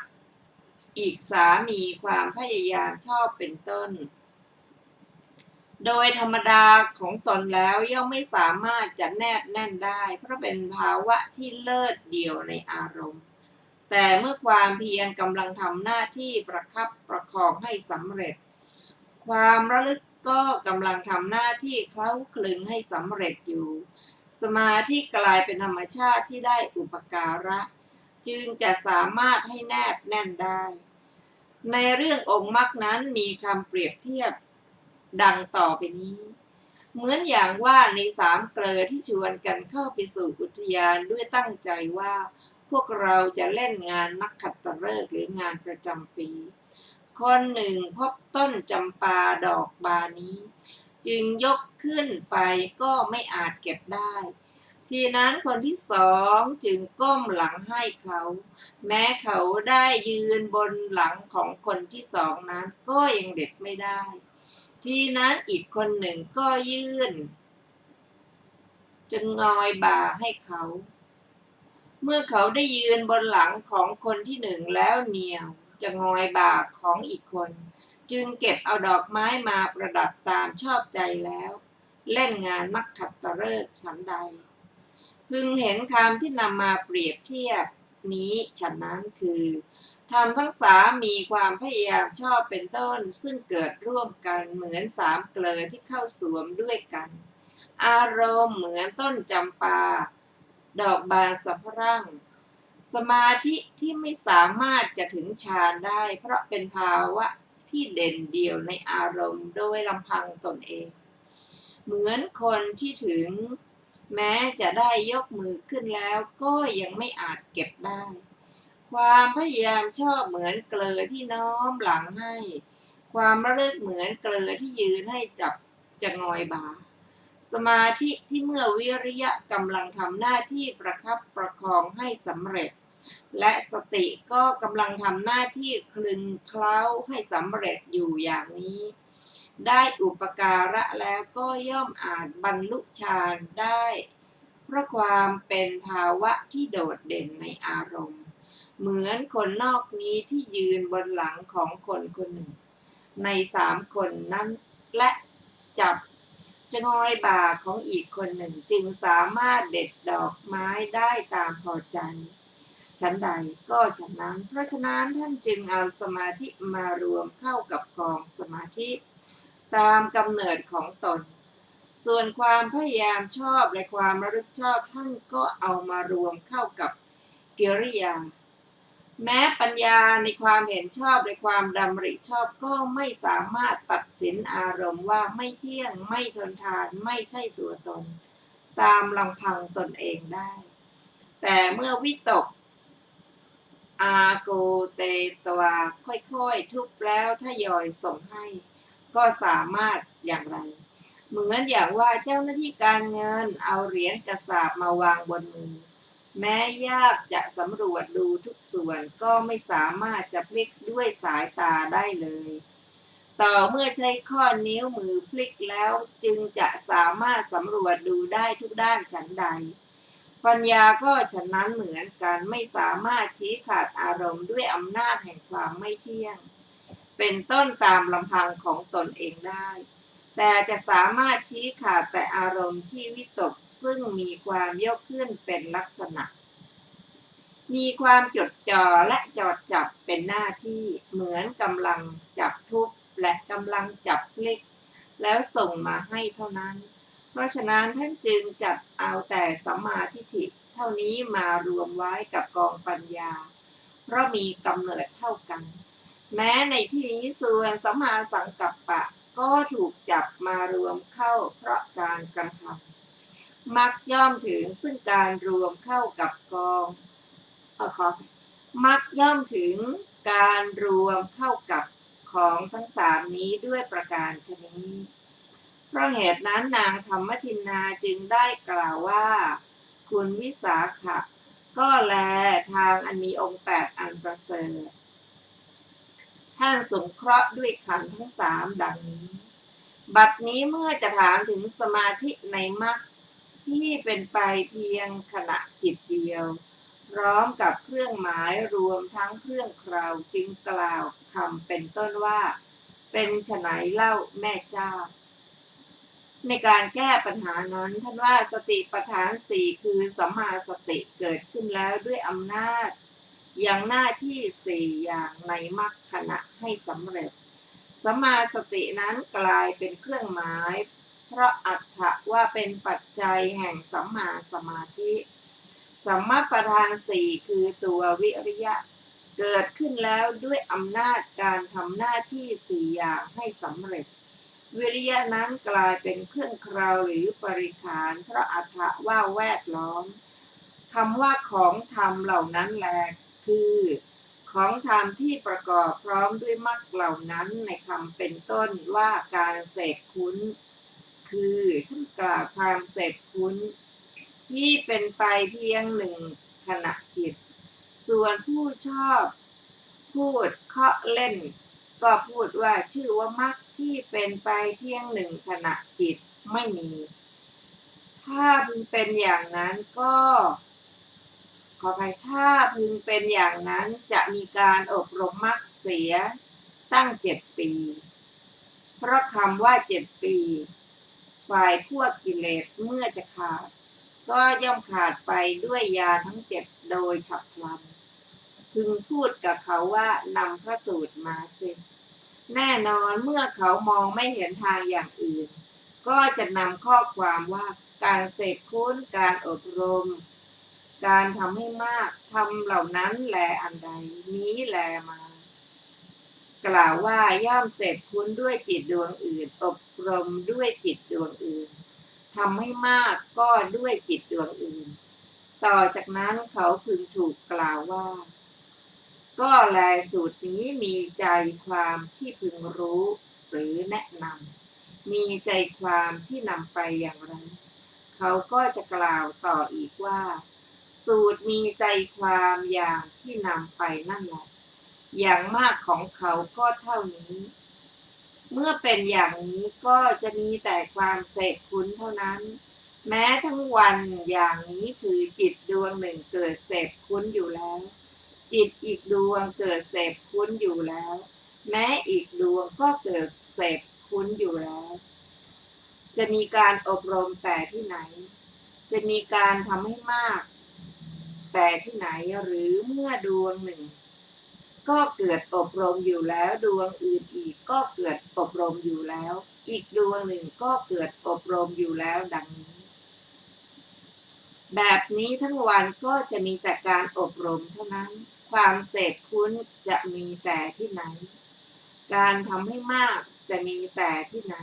อีกสามีความพยายามชอบเป็นต้นโดยธรรมดาของตนแล้วย่อมไม่สามารถจะแนบแน่นได้เพราะเป็นภาวะที่เลิศเดี่ยวในอารมณ์แต่เมื่อความเพียรกำลังทำหน้าที่ประคับประคองให้สำเร็จความระลึกก็กำลังทำหน้าที่เคล้าคลึงให้สำเร็จอยู่สมาธิกลายเป็นธรรมชาติที่ได้อุปการะจึงจะสามารถให้แนบแน่นได้ในเรื่ององค์มรรคนั้นมีคำเปรียบเทียบดังต่อไปนี้เหมือนอย่างว่าในสามเกลอที่ชวนกันเข้าไปสู่อุทยานด้วยตั้งใจว่าพวกเราจะเล่นงานนักขัตฤกษ์หรืองานประจำปีคนหนึ่งพบต้นจำปาดอกบานนี้จึงยกขึ้นไปก็ไม่อาจเก็บได้ทีนั้นคนที่สองจึงก้มหลังให้เขาแม้เขาได้ยืนบนหลังของคนที่สองนั้นก็ยังเด็ดไม่ได้ทีนั้นอีกคนหนึ่งก็ยื่นจะงอยบ่าให้เขาเมื่อเขาได้ยืนบนหลังของคนที่หนึ่งแล้วเหนียวจะงอยบ่าของอีกคนจึงเก็บเอาดอกไม้มาประดับตามชอบใจแล้วเล่นงานนักขัตฤกษ์ฉันใดพึงเห็นคำที่นำมาเปรียบเทียบนี้ฉะนั้นคือธรรมทั้งสามมีความพยายามชอบเป็นต้นซึ่งเกิดร่วมกันเหมือนสามเกลอที่เข้าสวมด้วยกันอารมณ์เหมือนต้นจำปาดอกบานสะพรั่งสมาธิที่ไม่สามารถจะถึงฌานได้เพราะเป็นภาวะที่เด่นเดี่ยวในอารมณ์โดยลำพังตนเองเหมือนคนที่ถึงแม้จะได้ยกมือขึ้นแล้วก็ยังไม่อาจเก็บได้ความพยายามชอบเหมือนเกลอที่น้อมหลังให้ความระลึกเหมือนเกลอที่ยืนให้จับจะงอยบ่าสมาธิที่เมื่อวิริยะกำลังทำหน้าที่ประคับประคองให้สำเร็จและสติก็กำลังทำหน้าที่คลึงเคล้าให้สำเร็จอยู่อย่างนี้ได้อุปการะแล้วก็ย่อมอาจบรรลุฌานได้เพราะความเป็นภาวะที่โดดเด่นในอารมณ์เหมือนคนนอกนี้ที่ยืนบนหลังของคนคนหนึ่งในสามคนนั้นและจับจะงอยบ่าของอีกคนหนึ่งจึงสามารถเด็ดดอกไม้ได้ตามพอใจฉันใดก็ฉันนั้นเพราะฉะนั้นท่านจึงเอาสมาธิมารวมเข้ากับกองสมาธิตามกำเนิดของตนส่วนความพยายามชอบและความระลึกชอบท่านก็เอามารวมเข้ากับกิริยาแม้ปัญญาในความเห็นชอบและความดำริชอบก็ไม่สามารถตัดสินอารมณ์ว่าไม่เที่ยงไม่ทนทานไม่ใช่ตัวตนตามลำพังตนเองได้แต่เมื่อวิตกอาโกเตตวาค่อยๆทุบแล้วทยอยส่งให้ก็สามารถอย่างไรเหมือนอย่างว่าเจ้าหน้าที่การเงินเอาเหรียญกระสาบมาวางบนมือแม้ยากจะสำรวจดูทุกส่วนก็ไม่สามารถจะพลิกด้วยสายตาได้เลยต่อเมื่อใช้ข้อนิ้วมือพลิกแล้วจึงจะสามารถสำรวจดูได้ทุกด้านฉันใดปัญญาก็ฉะนั้นเหมือนกันไม่สามารถชี้ขาดอารมณ์ด้วยอำนาจแห่งความไม่เที่ยงเป็นต้นตามลำพังของตนเองได้แต่จะสามารถชี้ขาดแต่อารมณ์ที่วิตกซึ่งมีความยกขึ้นเป็นลักษณะมีความจดจ่อและจดจับเป็นหน้าที่เหมือนกำลังจับทุบและกำลังจับพลิกแล้วส่งมาให้เท่านั้นเพราะฉะนั้นท่านจึงจัดเอาแต่สัมมาทิฏฐิเท่านี้มารวมไว้กับกองปัญญาเพราะมีกำเนิดเท่ากันแม้ในที่นี้ส่วนสัมมาสังกัปปะก็ถูกจับมารวมเข้าเพราะการกระทำมักย่อมถึงซึ่งการรวมเข้ากับกอง มักย่อมถึงการรวมเข้ากับของทั้งสามนี้ด้วยประการฉะนี้เพราะเหตุนั้นนางธรรมทินนาจึงได้กล่าวว่าคุณวิสาขะก็แลทางอันมีองค์8อันประเสริฐท่านสงเคราะห์ด้วยขันธ์ทั้งสามดังนี้บัดนี้เมื่อจะถามถึงสมาธิในมรรคที่เป็นไปเพียงขณะจิตเดียวพร้อมกับเครื่องหมายรวมทั้งเครื่องเคราจึงกล่าวคำเป็นต้นว่าเป็นไฉนเล่าแม่เจ้าในการแก้ปัญหานั้นท่านว่าสติปัฏฐาน4คือสัมมาสติเกิดขึ้นแล้วด้วยอำนาจอย่างหน้าที่4อย่างในมรรคขณะให้สำเร็จสัมมาสตินั้นกลายเป็นเครื่องหมายเพราะอัตถะว่าเป็นปัจจัยแห่งสัมมาสมาธิสัมมาประธาน4คือตัววิริยะเกิดขึ้นแล้วด้วยอำนาจการทำหน้าที่4อย่างให้สำเร็จวิริยะนั้นกลายเป็นเครื่องเคราหรือปริขารเพราะอัตถะว่าแวดล้อมคำว่าของธรรมเหล่านั้นแลคือของธรรมที่ประกอบพร้อมด้วยมรรคเหล่านั้นในคำเป็นต้นว่าการเสพคุ้นคือท่านกล่าวความเสพคุ้นที่เป็นไปเพียงหนึ่งขณะจิตส่วนผู้ชอบพูดเคาะเล่นก็พูดว่าชื่อว่ามรรคที่เป็นไปเพียงหนึ่งขณะจิตไม่มีถ้าพึงเป็นอย่างนั้นก็ขออภัยถ้าพึงเป็นอย่างนั้นจะมีการอบรมมรรคเสียตั้ง7 ปีเพราะคำว่า7 ปีฝ่ายพวกกิเลสเมื่อจะขาดก็ย่อมขาดไปด้วยยาทั้ง7โดยฉับพลันพึงพูดกับเขาว่านำพระสูตรมาสิแน่นอนเมื่อเขามองไม่เห็นทางอย่างอื่นก็จะนำข้อความว่าการเสพคุ้นการอบรมการทำให้มากทำเหล่านั้นแลอันใดนี้แลมากล่าวว่าย่อมเสพคุ้นด้วยจิตดวงอื่นอบรมด้วยจิตดวงอื่นทำให้มากก็ด้วยจิตดวงอื่นต่อจากนั้นเขาพึงถูกกล่าวว่าก็แลสูตรนี้มีใจความที่พึงรู้หรือแนะนำมีใจความที่นำไปอย่างไรเขาก็จะกล่าวต่ออีกว่าสูตรมีใจความอย่างที่นำไปนั่นแหละอย่างมากของเขาก็เท่านี้เมื่อเป็นอย่างนี้ก็จะมีแต่ความเสพคุ้นเท่านั้นแม้ทั้งวันอย่างนี้คือจิตดวงหนึ่งเกิดเสพคุ้นอยู่แล้วจิตอีกดวงเกิดเสพคุ้นอยู่แล้วแม้อีกดวงก็เกิดเสพคุ้นอยู่แล้วจะมีการอบรมแต่ที่ไหนจะมีการทำให้มากแต่ที่ไหนหรือเมื่อดวงหนึ่งก็เกิดอบรมอยู่แล้วดวงอื่นอีกก็เกิดอบรมอยู่แล้วอีกดวงหนึ่งก็เกิดอบรมอยู่แล้วดังนี้แบบนี้ทั้งวันก็จะมีแต่การอบรมเท่านั้นความเสพคุ้นจะมีแต่ที่ไหนการทำให้มากจะมีแต่ที่ไหน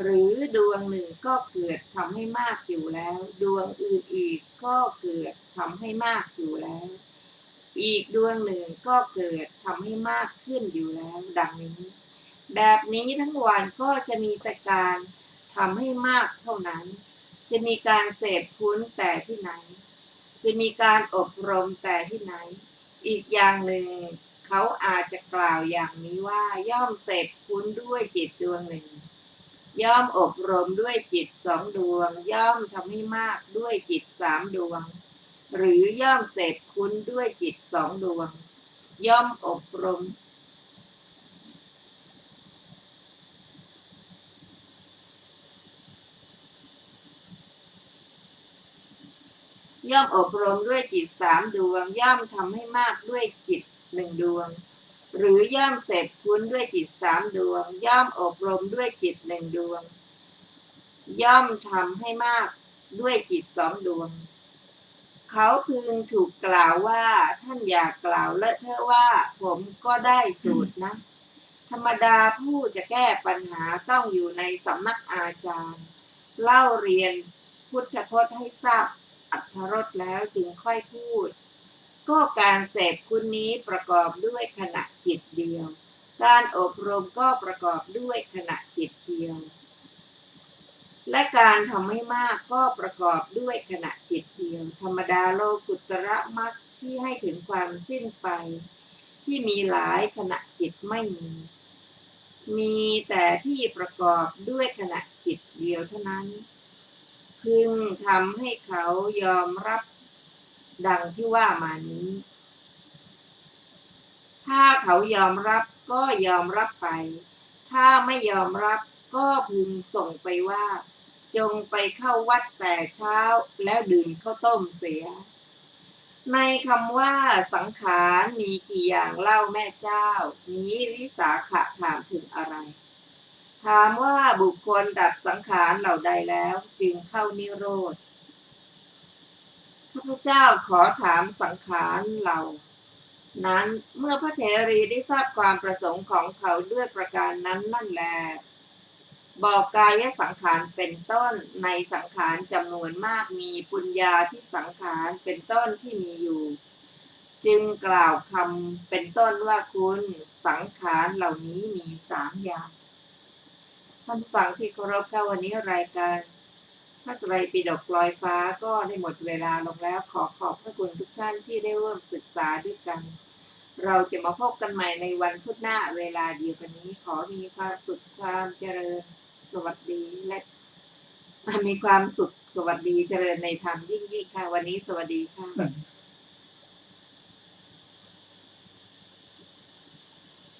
หรือดวงหนึ่งก็เกิดทำให้มากอยู่แล้วดวงอื่นอีกก็เกิดทำให้มากอยู่แล้วอีกดวงหนึ่งก็เกิดทำให้มากขึ้นอยู่แล้วดังนี้แบบนี้ทั้งวันก็จะมีแต่การทำให้มากเท่านั้นจะมีการเสพคุ้นแต่ที่ไหนจะมีการอบรมแต่ที่ไหนอีกอย่างหนึ่งเขาอาจจะกล่าวอย่างนี้ว่าย่อมเสพคุ้นด้วยจิตดวงหนึ่งย่อมอบรมด้วยจิต2 ดวงย่อมทำให้มากด้วยจิต3 ดวงหรือย่อมเสพคุ้นด้วยจิต2 ดวงย่อมอบรมด้วยจิต3 ดวงย่อมทำให้มากด้วยจิต1 ดวงหรือย่อมเสพคุ้นด้วยจิต3 ดวงย่อมอบรมด้วยจิต1 ดวงย่อมทำให้มากด้วยจิต2 ดวงเขาพึงถูกกล่าวว่าท่านอย่ากล่าวเลอะเทอะว่าผมก็ได้สูตรนะธรรมดาผู้จะแก้ปัญหาต้องอยู่ในสำนักอาจารย์เล่าเรียนพุทธพจน์ให้ทราบอรรถรสแล้วจึงค่อยพูด ก็การเสพคุณนี้ประกอบด้วยขณะจิตเดียวการอบรมก็ประกอบด้วยขณะจิตเดียวและการทำให้มากก็ประกอบด้วยขณะจิตเดียวธรรมดาโลกุตระมรรคที่ให้ถึงความสิ้นไปที่มีหลายขณะจิตไม่มีแต่ที่ประกอบด้วยขณะจิตเดียวเท่านั้นพึงทำให้เขายอมรับดังที่ว่ามานี้ถ้าเขายอมรับก็ยอมรับไปถ้าไม่ยอมรับก็พึงส่งไปว่าจงไปเข้าวัดแต่เช้าแล้วดื่มข้าวต้มเสียในคำว่าสังขารมีกี่อย่างเล่าแม่เจ้านี้วิสาขะถามถึงอะไรถามว่าบุคคลดับสังขารเหล่าใดแล้วจึงเข้านิโรธข้าพเจ้าขอถามสังขารเหล่านั้นเมื่อพระเถรีได้ทราบความประสงค์ของเขาด้วยประการนั้นนั่นแลบอกกายสังขารเป็นต้นในสังขารจำนวนมากมีปุญญาที่สังขารเป็นต้นที่มีอยู่จึงกล่าวคำเป็นต้นว่าคุณสังขารเหล่านี้มี3 อย่างท่านฟังที่เคารพค่ะวันนี้รายการพระไตรปิฎกลอยฟ้าก็ได้หมดเวลาลงแล้วขอขอบพระคุณทุกท่านที่ได้ร่วมศึกษาด้วยกันเราจะมาพบกันใหม่ในวันพุธหน้าเวลาเดียวกันนี้ขอมีความสุขความเจริญสวัสดีและมีความสุขสวัสดีเจริญในธรรมยิ่งๆค่ะวันนี้สวัสดีค่ะ